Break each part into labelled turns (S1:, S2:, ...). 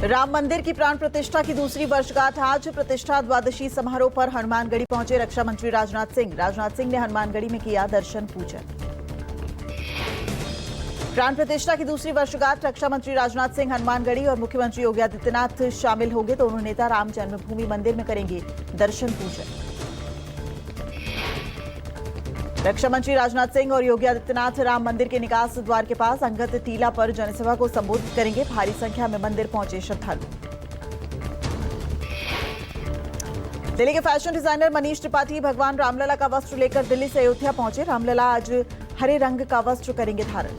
S1: राम मंदिर की प्राण प्रतिष्ठा की दूसरी वर्षगांठ आज। प्रतिष्ठा द्वादशी समारोह पर हनुमानगढ़ी पहुंचे रक्षा मंत्री राजनाथ सिंह। राजनाथ सिंह ने हनुमानगढ़ी में किया दर्शन पूजन। प्राण प्रतिष्ठा की दूसरी वर्षगांठ, रक्षा मंत्री राजनाथ सिंह हनुमानगढ़ी और मुख्यमंत्री योगी आदित्यनाथ शामिल होंगे। दोनों नेता राम जन्मभूमि मंदिर में करेंगे दर्शन पूजन। रक्षा मंत्री राजनाथ सिंह और योगी आदित्यनाथ राम मंदिर के निकास द्वार के पास अंगत टीला पर जनसभा को संबोधित करेंगे। भारी संख्या में मंदिर पहुंचे श्रद्धालु। दिल्ली के फैशन डिजाइनर मनीष त्रिपाठी भगवान रामलला का वस्त्र लेकर दिल्ली से अयोध्या पहुंचे। रामलला आज हरे रंग का वस्त्र करेंगे धारण।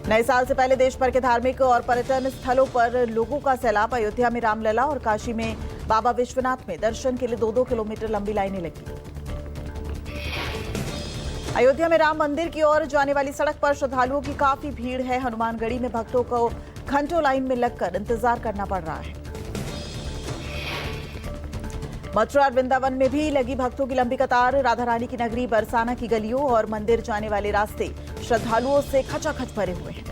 S1: नए साल से पहले देश भर के धार्मिक और पर्यटन स्थलों पर लोगों का सैलाब। अयोध्या में रामलला और काशी में बाबा विश्वनाथ में दर्शन के लिए 2-2 किलोमीटर लंबी लाइनें लगी। अयोध्या में राम मंदिर की ओर जाने वाली सड़क पर श्रद्धालुओं की काफी भीड़ है। हनुमानगढ़ी में भक्तों को घंटों लाइन में लगकर इंतजार करना पड़ रहा है। मथुरा और वृंदावन में भी लगी भक्तों की लंबी कतार। राधा रानी की नगरी बरसाना की गलियों और मंदिर जाने वाले रास्ते श्रद्धालुओं से खचाखच भरे हुए हैं।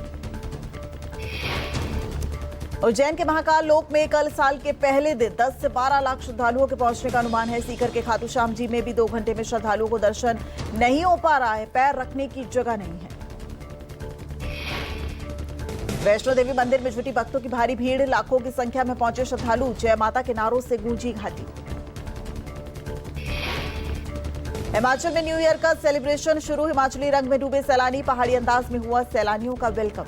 S1: उज्जैन के महाकाल लोक में कल साल के पहले दिन 10 से 12 लाख श्रद्धालुओं के पहुंचने का अनुमान है। सीकर के खाटू श्याम जी में भी 2 घंटे में श्रद्धालुओं को दर्शन नहीं हो पा रहा है। पैर रखने की जगह नहीं है। वैष्णो देवी मंदिर में जुटी भक्तों की भारी भीड़। लाखों की संख्या में पहुंचे श्रद्धालु। जय माता के नारों से गूंजी घाटी। हिमाचल में न्यू ईयर का सेलिब्रेशन शुरू। हिमाचली रंग में डूबे सैलानी। पहाड़ी अंदाज में हुआ सैलानियों का वेलकम।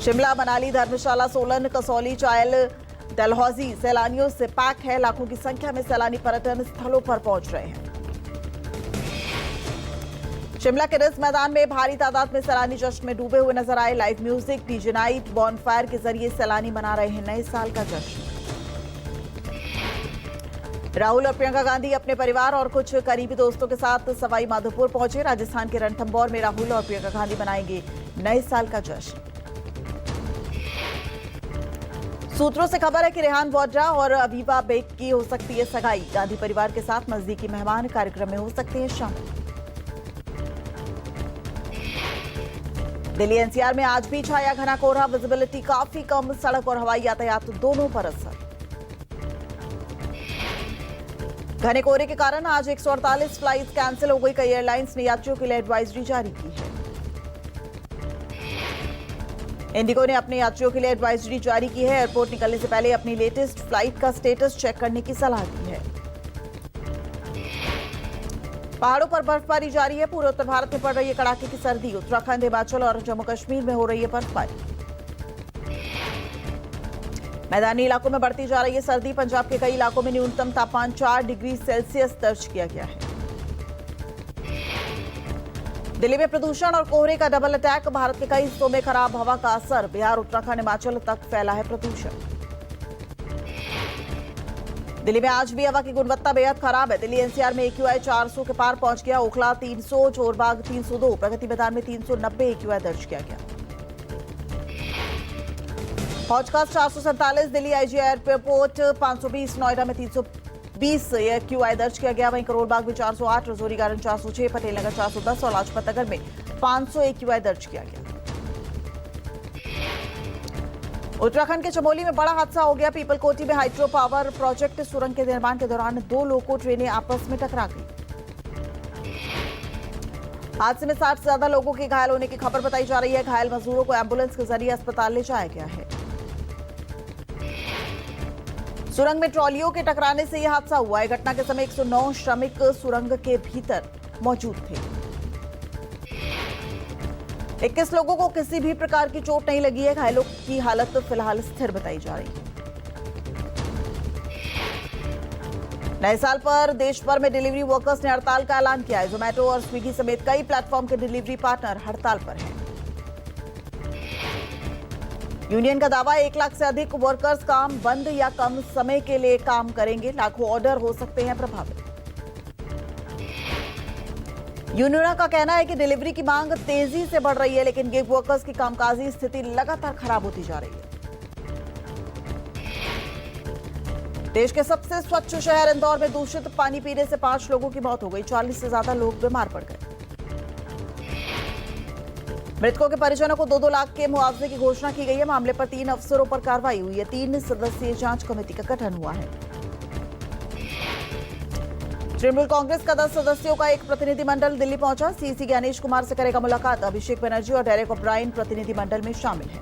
S1: शिमला, मनाली, धर्मशाला, सोलन, कसौली, चायल, डलहौजी सैलानियों से पैक है। लाखों की संख्या में सैलानी पर्यटन स्थलों पर पहुंच रहे हैं। शिमला के रिज मैदान में भारी तादाद में सैलानी जश्न में डूबे हुए नजर आए। Live music, DJ night, bonfire के जरिए सैलानी मना रहे हैं नए साल का जश्न। राहुल और प्रियंका गांधी अपने परिवार और कुछ करीबी दोस्तों के साथ सवाई माधोपुर पहुंचे। राजस्थान के रणथंभौर में राहुल और प्रियंका गांधी मनाएंगे नए साल का जश्न। सूत्रों से खबर है कि रेहान वाड्रा और अवीबा बेग की हो सकती है सगाई। गांधी परिवार के साथ नजदीकी मेहमान कार्यक्रम में हो सकते हैं शामिल। दिल्ली एनसीआर में आज भी छाया घना कोहरा। विजिबिलिटी काफी कम। सड़क और हवाई यातायात दोनों पर असर। घने कोहरे के कारण आज 148 फ्लाइट कैंसिल हो गई। कई एयरलाइंस ने यात्रियों के लिए एडवाइजरी जारी की है। इंडिगो ने अपने यात्रियों के लिए एडवाइजरी जारी की है। एयरपोर्ट निकलने से पहले अपनी लेटेस्ट फ्लाइट का स्टेटस चेक करने की सलाह दी है। पहाड़ों पर बर्फबारी जारी है। पूरे उत्तर भारत में पड़ रही है कड़ाके की सर्दी। उत्तराखंड, हिमाचल और जम्मू कश्मीर में हो रही है बर्फबारी। मैदानी इलाकों में बढ़ती जा रही है सर्दी। पंजाब के कई इलाकों में न्यूनतम तापमान 4 डिग्री सेल्सियस दर्ज किया गया है। दिल्ली में प्रदूषण और कोहरे का डबल अटैक। भारत के कई हिस्सों में खराब हवा का असर। बिहार, उत्तराखंड, हिमाचल तक फैला है प्रदूषण। दिल्ली में आज भी हवा की गुणवत्ता बेहद खराब है। दिल्ली एनसीआर में AQI 400 के पार पहुंच गया। ओखला 300, चोरबाग 302, प्रगति मैदान में 390 AQI दर्ज किया गया। हौजखास 447, दिल्ली आईजी एयरपोर्ट 520, नोएडा में 320 AQI दर्ज किया गया। वहीं करोलबाग में 408, रजौरी गार्डन 406, पटेल नगर 410 और लाजपत नगर में 500 AQI दर्ज किया गया। उत्तराखंड के चमोली में बड़ा हादसा हो गया। पीपलकोटी में हाइड्रो पावर प्रोजेक्ट सुरंग के निर्माण के दौरान 2 लोको ट्रेनें आपस में टकरा गई। हादसे में 60 से ज्यादा लोगों के घायल होने की खबर बताई जा रही है। घायल मजदूरों को एम्बुलेंस के जरिए अस्पताल ले जाया गया है। सुरंग में ट्रॉलियों के टकराने से यह हादसा हुआ है। घटना के समय 109 श्रमिक सुरंग के भीतर मौजूद थे। 21 लोगों को किसी भी प्रकार की चोट नहीं लगी है। घायलों की हालत फिलहाल स्थिर बताई जा रही है। नए साल पर देश भर में डिलीवरी वर्कर्स ने हड़ताल का ऐलान किया है। जोमेटो और स्विगी समेत कई प्लेटफॉर्म के डिलीवरी पार्टनर हड़ताल पर हैं। यूनियन का दावा 1 लाख से अधिक वर्कर्स काम बंद या कम समय के लिए काम करेंगे। लाखों ऑर्डर हो सकते हैं प्रभावित। यूनियन का कहना है कि डिलीवरी की मांग तेजी से बढ़ रही है, लेकिन गिग वर्कर्स की कामकाजी स्थिति लगातार खराब होती जा रही है। देश के सबसे स्वच्छ शहर इंदौर में दूषित पानी पीने से 5 लोगों की मौत हो गई। 40 से ज्यादा लोग बीमार पड़ गए। मृतकों के परिजनों को 2-2 लाख के मुआवजे की घोषणा की गई है। मामले पर 3 अफसरों पर कार्रवाई हुई है। 3 सदस्यीय जांच कमेटी का गठन हुआ है। तृणमूल कांग्रेस का 10 सदस्यों का एक प्रतिनिधिमंडल दिल्ली पहुंचा। सीसी ज्ञानेश कुमार से करेगा मुलाकात। अभिषेक बनर्जी और डेरेक ओब्रायन प्रतिनिधिमंडल में शामिल हैं।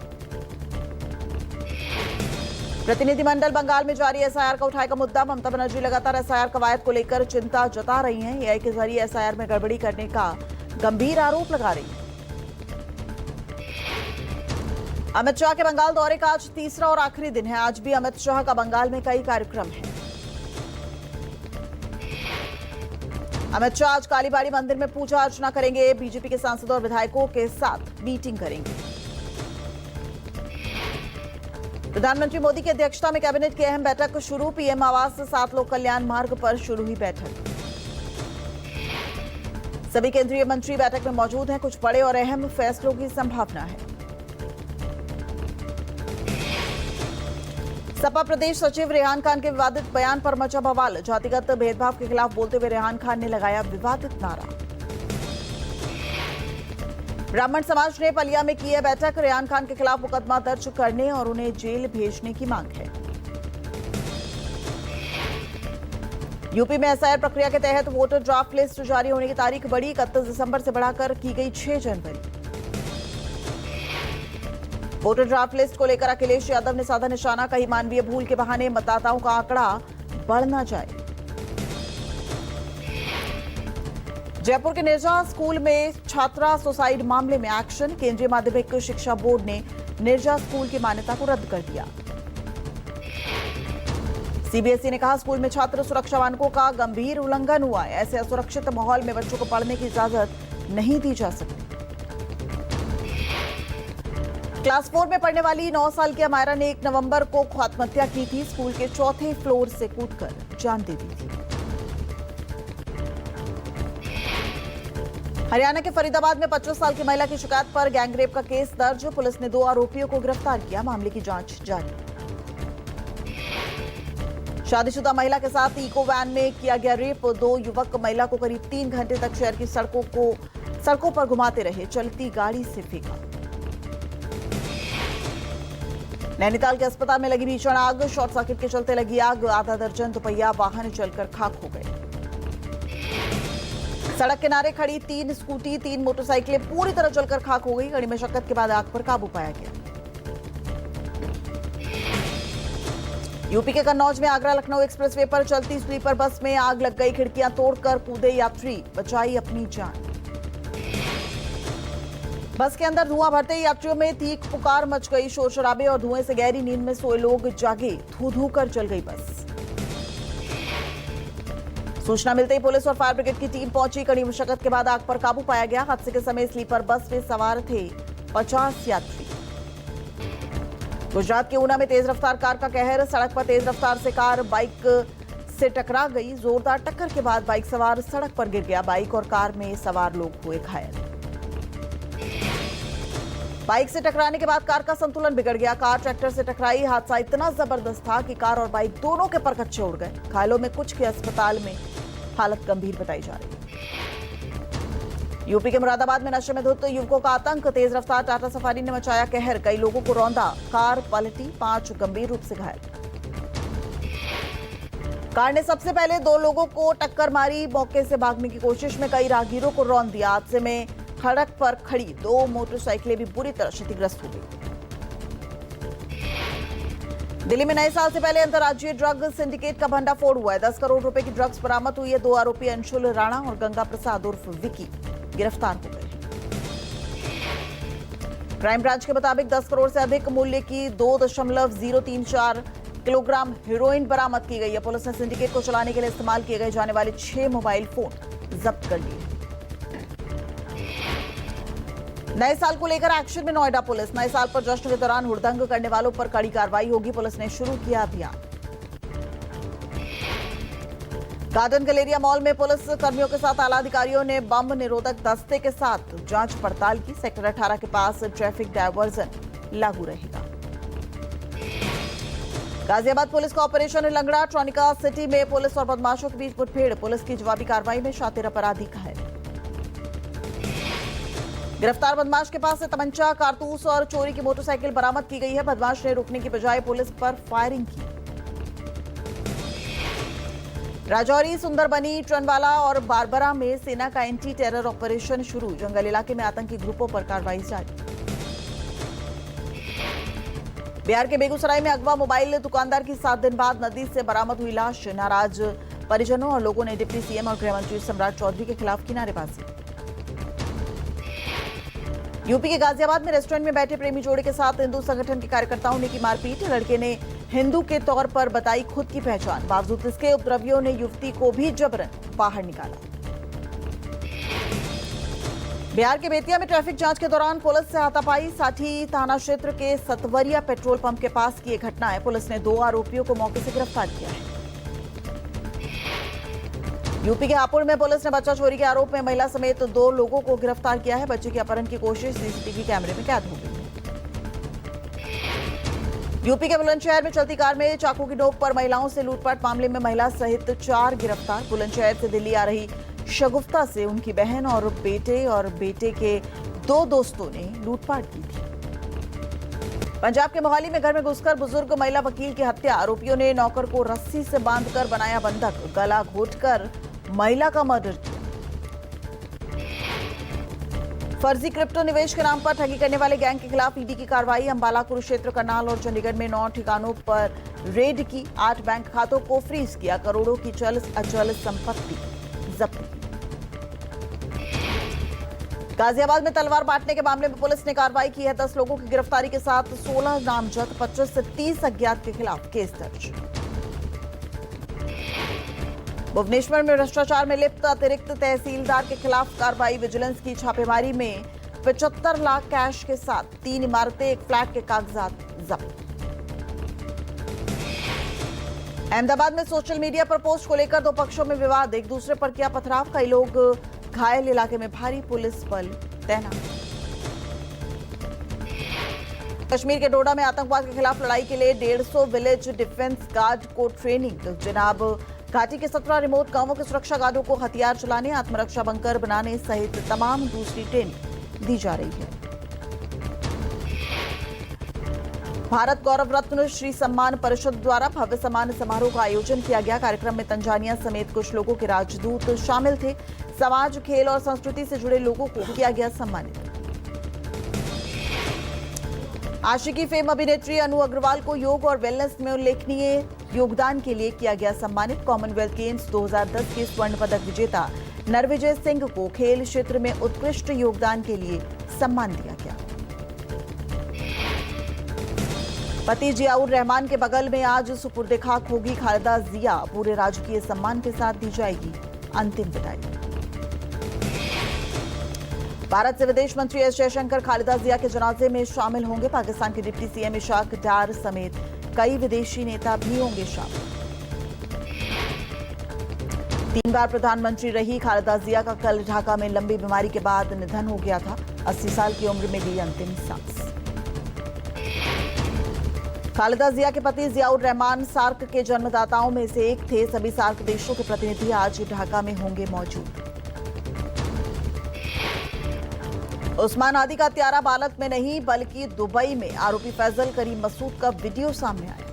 S1: प्रतिनिधिमंडल बंगाल में जारी एसआईआर का उठाएगा मुद्दा। ममता बनर्जी लगातार एसआईआर कवायद को लेकर चिंता जता रही हैं। एआई के जरिए एसआईआर में गड़बड़ी करने का गंभीर आरोप लगा रही हैं। अमित शाह के बंगाल दौरे का आज तीसरा और आखिरी दिन है। आज भी अमित शाह का बंगाल में कई कार्यक्रम हैं। अमित शाह आज कालीबाड़ी मंदिर में पूजा अर्चना करेंगे। बीजेपी के सांसदों और विधायकों के साथ मीटिंग करेंगे। प्रधानमंत्री मोदी की अध्यक्षता में कैबिनेट की अहम बैठक शुरू। पीएम आवास 7 लोक कल्याण मार्ग पर शुरू हुई बैठक। सभी केंद्रीय मंत्री बैठक में मौजूद हैं। कुछ बड़े और अहम फैसलों की संभावना है। सपा प्रदेश सचिव रेहान खान के विवादित बयान पर मचा बवाल। जातिगत भेदभाव के खिलाफ बोलते हुए रेहान खान ने लगाया विवादित नारा। ब्राह्मण समाज ने पलिया में की है बैठक। रेहान खान के खिलाफ मुकदमा दर्ज करने और उन्हें जेल भेजने की मांग है। यूपी में एसआईआर प्रक्रिया के तहत वोटर ड्राफ्ट लिस्ट जारी होने की तारीख बढ़ी। 31 दिसंबर से बढ़ाकर की गई 6 जनवरी। वोटर ड्राफ्ट लिस्ट को लेकर अखिलेश यादव ने साधा निशाना। कहीं मानवीय भूल के बहाने मतदाताओं का आंकड़ा बढ़ न जाए। जयपुर के निर्जा स्कूल में छात्रा सुसाइड मामले में एक्शन। केंद्रीय माध्यमिक शिक्षा बोर्ड ने निर्जा स्कूल की मान्यता को रद्द कर दिया। सीबीएसई ने कहा स्कूल में छात्र सुरक्षा मानकों का गंभीर उल्लंघन हुआ है। ऐसे असुरक्षित माहौल में बच्चों को पढ़ने की इजाजत नहीं दी जा सकती। क्लास 4 में पढ़ने वाली 9 साल की अमायरा ने 1 नवंबर को आत्महत्या की थी। स्कूल के 4थे फ्लोर से कूदकर जान दे दी थी। हरियाणा के फरीदाबाद में 25 साल की महिला की शिकायत पर गैंगरेप का केस दर्ज। पुलिस ने 2 आरोपियों को गिरफ्तार किया। मामले की जांच जारी। शादीशुदा महिला के साथ इको वैन में किया गया रेप। 2 युवक महिला को करीब 3 घंटे तक शहर की सड़कों पर घुमाते रहे। चलती गाड़ी से फेंका। नैनीताल के अस्पताल में लगी भीषण आग। शॉर्ट सर्किट के चलते लगी आग। आधा दर्जन दोपहिया वाहन जलकर खाक हो गए। सड़क किनारे खड़ी 3 स्कूटी 3 मोटरसाइकिलें पूरी तरह जलकर खाक हो गई। कड़ी मशक्कत के बाद आग पर काबू पाया गया। यूपी के कन्नौज में आगरा लखनऊ एक्सप्रेसवे पर चलती स्लीपर बस में आग लग गई। खिड़कियां तोड़कर कूदे यात्री, बचाई अपनी जान। बस के अंदर धुआं भरते ही यात्रियों में तीख पुकार मच गई। शोर शराबे और धुएं से गहरी नींद में सोए लोग जागे। धू कर जल गई बस। सूचना मिलते ही पुलिस और फायर ब्रिगेड की टीम पहुंची। कड़ी मुशक्कत के बाद आग पर काबू पाया गया। हादसे के समय स्लीपर बस में सवार थे 50 यात्री। गुजरात के ऊना में तेज रफ्तार कार का कहर। सड़क पर तेज रफ्तार से कार बाइक से टकरा गई। जोरदार टक्कर के बाद बाइक सवार सड़क पर गिर गया। बाइक और कार में सवार लोग हुए घायल। बाइक से टकराने के बाद कार का संतुलन बिगड़ गया। कार ट्रैक्टर से टकराई। हादसा इतना जबरदस्त था कि कार और बाइक दोनों के परखच्चे उड़ गए। घायलों में कुछ के अस्पताल में हालत गंभीर बताई जा रही है। यूपी के मुरादाबाद में नशे में धुत युवकों का आतंक। तेज रफ्तार टाटा सफारी ने मचाया कहर। कई लोगों को रौंदा। कार पलटी। 5 गंभीर रूप से घायल। कार ने सबसे पहले 2 लोगों को टक्कर मारी। मौके से भागने की कोशिश में कई राहगीरों को रौंद दिया। हादसे में सड़क पर खड़ी 2 मोटरसाइकिलें भी बुरी तरह क्षतिग्रस्त हो गई। दिल्ली में नए साल से पहले अंतर्राज्यीय ड्रग सिंडिकेट का भंडाफोड़ हुआ है। 10 करोड़ रुपए की ड्रग्स बरामद हुई है। 2 आरोपी अंशुल राणा और गंगा प्रसाद उर्फ विकी गिरफ्तार हो गए। क्राइम ब्रांच के मुताबिक 10 करोड़ से अधिक मूल्य की 2.034 किलोग्राम हेरोइन बरामद की गई है। पुलिस ने सिंडिकेट को चलाने के लिए इस्तेमाल किए गए जाने वाले 6 मोबाइल फोन जब्त कर लिए। नए साल को लेकर एक्शन में नोएडा पुलिस। नए साल पर जश्न के दौरान हुड़दंग करने वालों पर कड़ी कार्रवाई होगी। पुलिस ने शुरू किया अभियान। गार्डन गलेरिया मॉल में पुलिस कर्मियों के साथ आला अधिकारियों ने बम निरोधक दस्ते के साथ जांच पड़ताल की। सेक्टर 18 के पास ट्रैफिक डायवर्जन लागू रहेगा। गाजियाबाद पुलिस का ऑपरेशन लंगड़ा। ट्रॉनिका सिटी में पुलिस और बदमाशों के बीच मुठभेड़। पुलिस की जवाबी कार्रवाई में शातिर अपराधी घायल। गिरफ्तार बदमाश के पास से तमंचा, कारतूस और चोरी की मोटरसाइकिल बरामद की गई है। बदमाश ने रुकने की बजाय पुलिस पर फायरिंग की। राजौरी, सुंदरबनी, ट्रनवाला और बारबरा में सेना का एंटी टेरर ऑपरेशन शुरू। जंगल इलाके में आतंकी ग्रुपों पर कार्रवाई जारी। बिहार के बेगूसराय में अगवा मोबाइल दुकानदार की 7 दिन बाद नदी से बरामद हुई लाश। नाराज परिजनों और लोगों ने डिप्टी सीएम और गृहमंत्री सम्राट चौधरी के खिलाफ किनारेबाजी। यूपी के गाजियाबाद में रेस्टोरेंट में बैठे प्रेमी जोड़े के साथ हिंदू संगठन के कार्यकर्ताओं ने की मारपीट। लड़के ने हिंदू के तौर पर बताई खुद की पहचान। बावजूद इसके उपद्रवियों ने युवती को भी जबरन बाहर निकाला। बिहार के बेतिया में ट्रैफिक जांच के दौरान पुलिस से हाथापाई। साठी थाना क्षेत्र के सतवरिया पेट्रोल पंप के पास की यह घटना है। पुलिस ने 2 आरोपियों को मौके से गिरफ्तार किया है। यूपी के हापुड़ में पुलिस ने बच्चा चोरी के आरोप में महिला समेत 2 लोगों को गिरफ्तार किया है। बच्चे के अपहरण की कोशिश सीसीटीवी कैमरे में कैद हो गई है। यूपी के बुलंदशहर में चलती कार में चाकू की नोक पर महिलाओं से लूटपाट मामले में महिला सहित 4 गिरफ्तार। बुलंदशहर से दिल्ली आ रही शगुफ्ता से उनकी बहन और बेटे के 2 दोस्तों ने लूटपाट की थी। पंजाब के मोहाली में घर में घुसकर बुजुर्ग महिला वकील की हत्या। आरोपियों ने नौकर को रस्सी से बांधकर बनाया बंधक। गला घोंटकर महिला का मर्डर किया। फर्जी क्रिप्टो निवेश के नाम पर ठगी करने वाले गैंग के खिलाफ ईडी की कार्रवाई। अंबाला, कुरुक्षेत्र, करनाल और चंडीगढ़ में 9 ठिकानों पर रेड की। 8 बैंक खातों को फ्रीज किया। करोड़ों की चल अचल संपत्ति जब्त की। गाजियाबाद में तलवार बांटने के मामले में पुलिस ने कार्रवाई की है। 10 लोगों की गिरफ्तारी के साथ 16 नामजद, 25 से 30 अज्ञात के खिलाफ केस दर्ज। भुवनेश्वर में भ्रष्टाचार में लिप्त अतिरिक्त तहसीलदार के खिलाफ कार्रवाई। विजिलेंस की छापेमारी में 75 लाख कैश के साथ 3 इमारतें, 1 फ्लैट के कागजात जब्त। अहमदाबाद में सोशल मीडिया पर पोस्ट को लेकर 2 पक्षों में विवाद। एक दूसरे पर किया पथराव। कई लोग घायल। इलाके में भारी पुलिस बल तैनात। कश्मीर के डोडा में आतंकवाद के खिलाफ लड़ाई के लिए 150 विलेज डिफेंस गार्ड को ट्रेनिंग। जनाब घाटी के 17 रिमोट गांवों के सुरक्षा गार्डों को हथियार चलाने, आत्मरक्षा बंकर बनाने सहित तमाम दूसरी ट्रेनिंग दी जा रही है। भारत गौरव रत्न श्री सम्मान परिषद द्वारा भव्य सम्मान समारोह का आयोजन किया गया। कार्यक्रम में तंजानिया समेत कुछ लोगों के राजदूत शामिल थे। समाज, खेल और संस्कृति से जुड़े लोगों को किया गया सम्मानित। आशिकी फेम अभिनेत्री अनु अग्रवाल को योग और वेलनेस में उल्लेखनीय योगदान के लिए किया गया सम्मानित। कॉमनवेल्थ गेम्स 2010 के स्वर्ण पदक विजेता नरविजय सिंह को खेल क्षेत्र में उत्कृष्ट योगदान के लिए सम्मान दिया गया। पति जियाउर रहमान के बगल में आज सुपुर्दे खाक होगी खालिदा जिया। पूरे राजकीय सम्मान के साथ दी जाएगी अंतिम विदाई। भारत से विदेश मंत्री एस जयशंकर खालिदा जिया के जनाजे में शामिल होंगे। पाकिस्तान के डिप्टी सीएम इशाक डार समेत कई विदेशी नेता भी होंगे शामिल। 3 बार प्रधानमंत्री रही खालिदा जिया का कल ढाका में लंबी बीमारी के बाद निधन हो गया था। 80 साल की उम्र में ली अंतिम सांस। खालिदा जिया के पति जियाउर रहमान सार्क के जन्मदाताओं में से एक थे। सभी सार्क देशों के प्रतिनिधि आज ढाका में होंगे मौजूद। उस्मान हादी का हत्यारा भारत में नहीं बल्कि दुबई में। आरोपी फैजल करीम मसूद का वीडियो सामने आया।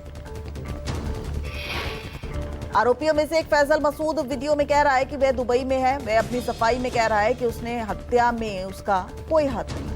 S1: आरोपियों में से एक फैजल मसूद वीडियो में कह रहा है कि वह दुबई में है। वह अपनी सफाई में कह रहा है कि उसने हत्या में उसका कोई हाथ नहीं।